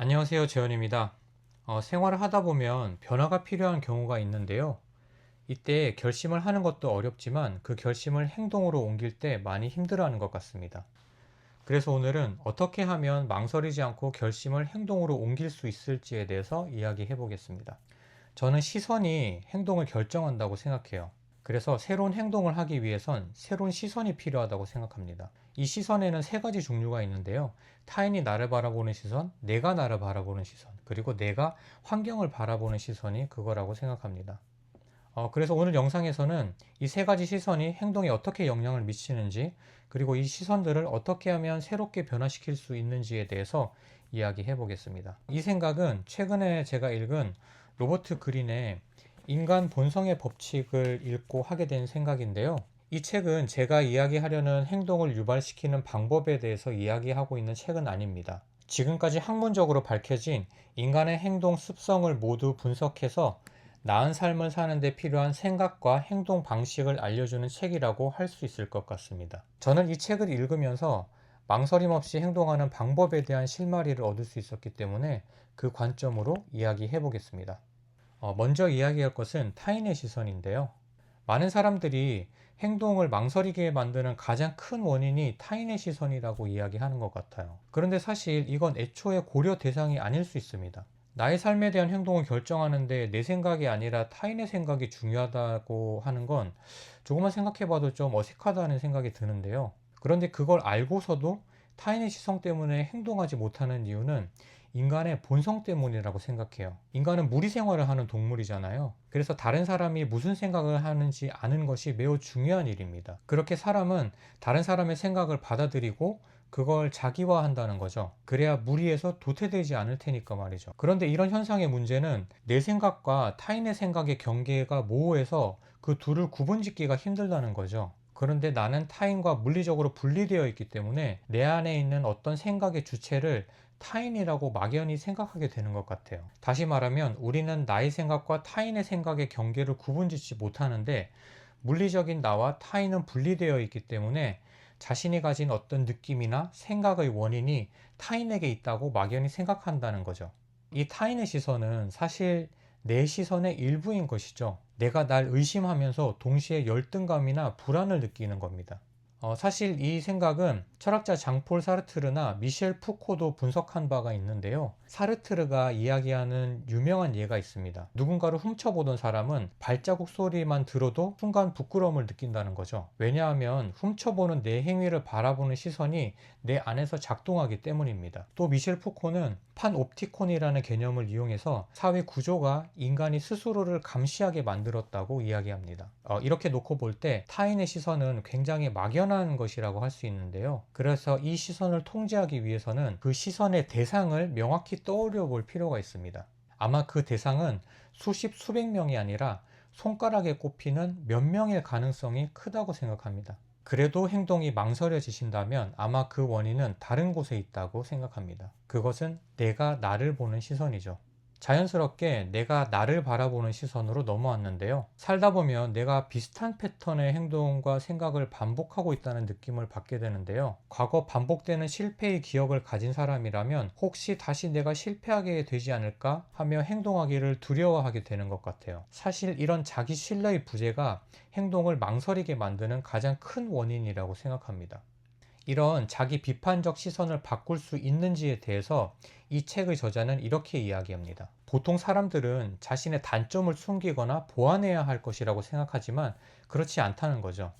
안녕하세요, 재현입니다. 생활을 하다 보면 변화가 필요한 경우가 있는데요. 이때 결심을 하는 것도 어렵지만 그 결심을 행동으로 옮길 때 많이 힘들어하는 것 같습니다. 그래서 오늘은 어떻게 하면 망설이지 않고 결심을 행동으로 옮길 수 있을지에 대해서 이야기해 보겠습니다. 저는 시선이 행동을 결정한다고 생각해요. 그래서 새로운 행동을 하기 위해선 새로운 시선이 필요하다고 생각합니다. 이 시선에는 세 가지 종류가 있는데요. 타인이 나를 바라보는 시선, 내가 나를 바라보는 시선, 그리고 내가 환경을 바라보는 시선이 그거라고 생각합니다. 그래서 오늘 영상에서는 이 세 가지 시선이 행동에 어떻게 영향을 미치는지, 그리고 이 시선들을 어떻게 하면 새롭게 변화시킬 수 있는지에 대해서 이야기해 보겠습니다. 이 생각은 최근에 제가 읽은 로버트 그린의 인간 본성의 법칙을 읽고 하게 된 생각인데요. 이 책은 제가 이야기하려는 행동을 유발시키는 방법에 대해서 이야기하고 있는 책은 아닙니다. 지금까지 학문적으로 밝혀진 인간의 행동 습성을 모두 분석해서 나은 삶을 사는 데 필요한 생각과 행동 방식을 알려주는 책이라고 할 수 있을 것 같습니다. 저는 이 책을 읽으면서 망설임 없이 행동하는 방법에 대한 실마리를 얻을 수 있었기 때문에 그 관점으로 이야기해 보겠습니다. 먼저 이야기할 것은 타인의 시선인데요. 많은 사람들이 행동을 망설이게 만드는 가장 큰 원인이 타인의 시선이라고 이야기하는 것 같아요. 그런데 사실 이건 애초에 고려 대상이 아닐 수 있습니다. 나의 삶에 대한 행동을 결정하는데 내 생각이 아니라 타인의 생각이 중요하다고 하는 건 조금만 생각해봐도 좀 어색하다는 생각이 드는데요. 그런데 그걸 알고서도 타인의 시선 때문에 행동하지 못하는 이유는 인간의 본성 때문이라고 생각해요. 인간은 무리 생활을 하는 동물이잖아요. 그래서 다른 사람이 무슨 생각을 하는지 아는 것이 매우 중요한 일입니다. 그렇게 사람은 다른 사람의 생각을 받아들이고 그걸 자기화한다는 거죠. 그래야 무리에서 도태되지 않을 테니까 말이죠. 그런데 이런 현상의 문제는 내 생각과 타인의 생각의 경계가 모호해서 그 둘을 구분짓기가 힘들다는 거죠. 그런데 나는 타인과 물리적으로 분리되어 있기 때문에 내 안에 있는 어떤 생각의 주체를 타인이라고 막연히 생각하게 되는 것 같아요. 다시 말하면 우리는 나의 생각과 타인의 생각의 경계를 구분짓지 못하는데 물리적인 나와 타인은 분리되어 있기 때문에 자신이 가진 어떤 느낌이나 생각의 원인이 타인에게 있다고 막연히 생각한다는 거죠. 이 타인의 시선은 사실 내 시선의 일부인 것이죠. 내가 날 의심하면서 동시에 열등감이나 불안을 느끼는 겁니다. 사실 이 생각은 철학자 장폴 사르트르나 미셸 푸코도 분석한 바가 있는데요. 사르트르가 이야기하는 유명한 예가 있습니다. 누군가를 훔쳐보던 사람은 발자국 소리만 들어도 순간 부끄러움을 느낀다는 거죠. 왜냐하면 훔쳐보는 내 행위를 바라보는 시선이 내 안에서 작동하기 때문입니다. 또 미셸 푸코는 판옵티콘이라는 개념을 이용해서 사회 구조가 인간이 스스로를 감시하게 만들었다고 이야기합니다. 이렇게 놓고 볼 때 타인의 시선은 굉장히 막연한 것이라고 할 수 있는데요. 그래서 이 시선을 통제하기 위해서는 그 시선의 대상을 명확히 떠올려 볼 필요가 있습니다. 아마 그 대상은 수십, 수백 명이 아니라 손가락에 꼽히는 몇 명일 가능성이 크다고 생각합니다. 그래도 행동이 망설여지신다면 아마 그 원인은 다른 곳에 있다고 생각합니다. 그것은 내가 나를 보는 시선이죠. 자연스럽게 내가 나를 바라보는 시선으로 넘어왔는데요. 살다 보면 내가 비슷한 패턴의 행동과 생각을 반복하고 있다는 느낌을 받게 되는데요. 과거 반복되는 실패의 기억을 가진 사람이라면 혹시 다시 내가 실패하게 되지 않을까 하며 행동하기를 두려워하게 되는 것 같아요. 사실 이런 자기 신뢰의 부재가 행동을 망설이게 만드는 가장 큰 원인이라고 생각합니다. 이런 자기 비판적 시선을 바꿀 수 있는지에 대해서 이 책의 저자는 이렇게 이야기합니다. 보통 사람들은 자신의 단점을 숨기거나 보완해야 할 것이라고 생각하지만 그렇지 않다는 거죠.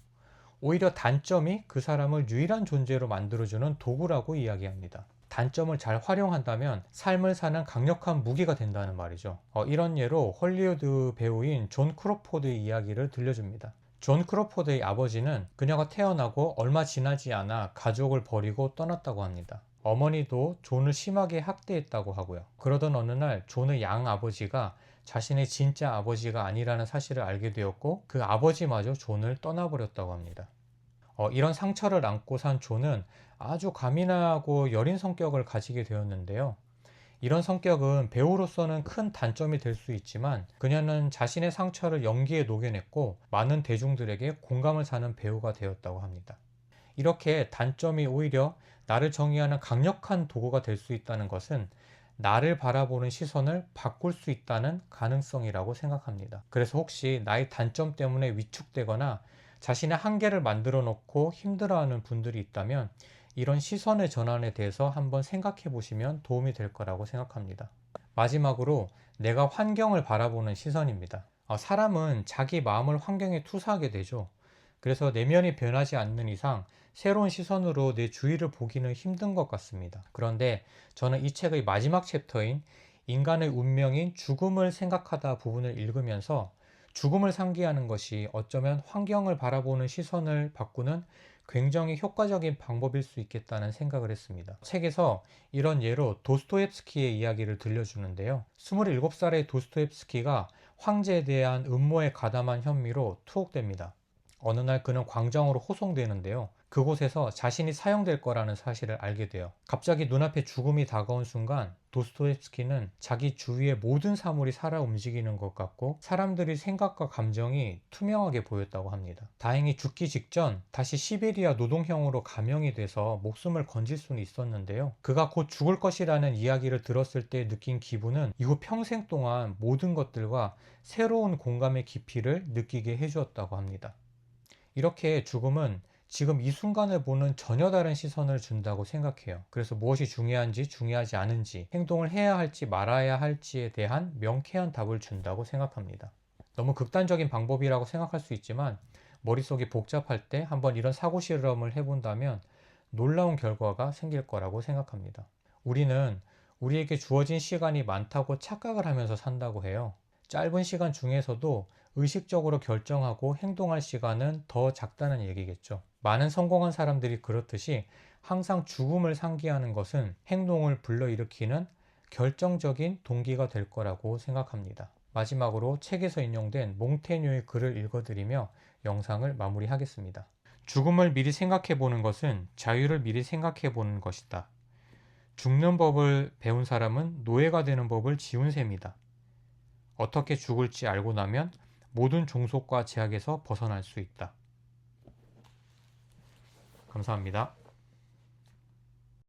오히려 단점이 그 사람을 유일한 존재로 만들어주는 도구라고 이야기합니다. 단점을 잘 활용한다면 삶을 사는 강력한 무기가 된다는 말이죠. 이런 예로 헐리우드 배우인 존 크로포드의 이야기를 들려줍니다. 존 크로포드의 아버지는 그녀가 태어나고 얼마 지나지 않아 가족을 버리고 떠났다고 합니다. 어머니도 존을 심하게 학대했다고 하고요. 그러던 어느 날 존의 양아버지가 자신의 진짜 아버지가 아니라는 사실을 알게 되었고 그 아버지마저 존을 떠나버렸다고 합니다. 이런 상처를 안고 산 존은 아주 가민하고 여린 성격을 가지게 되었는데요. 이런 성격은 배우로서는 큰 단점이 될 수 있지만 그녀는 자신의 상처를 연기에 녹여냈고 많은 대중들에게 공감을 사는 배우가 되었다고 합니다. 이렇게 단점이 오히려 나를 정의하는 강력한 도구가 될 수 있다는 것은 나를 바라보는 시선을 바꿀 수 있다는 가능성이라고 생각합니다. 그래서 혹시 나의 단점 때문에 위축되거나 자신의 한계를 만들어 놓고 힘들어하는 분들이 있다면 이런 시선의 전환에 대해서 한번 생각해 보시면 도움이 될 거라고 생각합니다. 마지막으로 내가 환경을 바라보는 시선입니다. 사람은 자기 마음을 환경에 투사하게 되죠. 그래서 내면이 변하지 않는 이상 새로운 시선으로 내 주위를 보기는 힘든 것 같습니다. 그런데 저는 이 책의 마지막 챕터인 인간의 운명인 죽음을 생각하다 부분을 읽으면서 죽음을 상기하는 것이 어쩌면 환경을 바라보는 시선을 바꾸는 굉장히 효과적인 방법일 수 있겠다는 생각을 했습니다. 책에서 이런 예로 도스토옙스키의 이야기를 들려주는데요. 27살의 도스토옙스키가 황제에 대한 음모에 가담한 혐의로 투옥됩니다. 어느 날 그는 광장으로 호송되는데요. 그곳에서 자신이 사형될 거라는 사실을 알게 돼요. 갑자기 눈앞에 죽음이 다가온 순간 도스토옙스키는 자기 주위의 모든 사물이 살아 움직이는 것 같고 사람들의 생각과 감정이 투명하게 보였다고 합니다. 다행히 죽기 직전 다시 시베리아 노동형으로 감형이 돼서 목숨을 건질 수는 있었는데요. 그가 곧 죽을 것이라는 이야기를 들었을 때 느낀 기분은 이후 평생 동안 모든 것들과 새로운 공감의 깊이를 느끼게 해주었다고 합니다. 이렇게 죽음은 지금 이 순간을 보는 전혀 다른 시선을 준다고 생각해요. 그래서 무엇이 중요한지 중요하지 않은지, 행동을 해야 할지 말아야 할지에 대한 명쾌한 답을 준다고 생각합니다. 너무 극단적인 방법이라고 생각할 수 있지만 머릿속이 복잡할 때 한번 이런 사고 실험을 해본다면 놀라운 결과가 생길 거라고 생각합니다. 우리는 우리에게 주어진 시간이 많다고 착각을 하면서 산다고 해요. 짧은 시간 중에서도 의식적으로 결정하고 행동할 시간은 더 작다는 얘기겠죠. 많은 성공한 사람들이 그렇듯이 항상 죽음을 상기하는 것은 행동을 불러일으키는 결정적인 동기가 될 거라고 생각합니다. 마지막으로 책에서 인용된 몽테뉴의 글을 읽어드리며 영상을 마무리하겠습니다. 죽음을 미리 생각해 보는 것은 자유를 미리 생각해 보는 것이다. 죽는 법을 배운 사람은 노예가 되는 법을 지운 셈이다. 어떻게 죽을지 알고 나면 모든 종속과 제약에서 벗어날 수 있다. 감사합니다.